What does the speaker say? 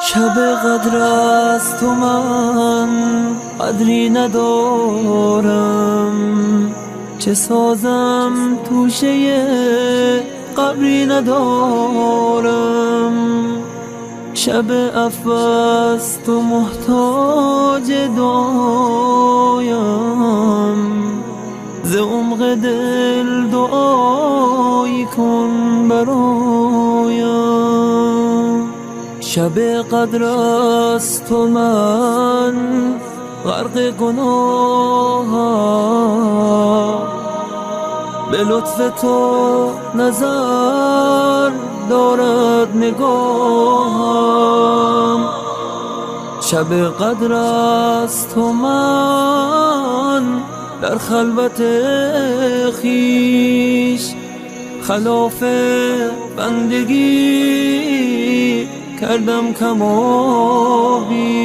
شب قدر است و من قدری ندارم، چه سازم توشه قبری ندارم. شب عفو است و محتاج دعایم، ز عمق دل دعایی کن برایم. شب قدر است و من غرق گناهم، به لطف تو نظر دارد نگاهم. شب قدر است و من در خلوت خویش خلاف بندگی کردم کم و بیش.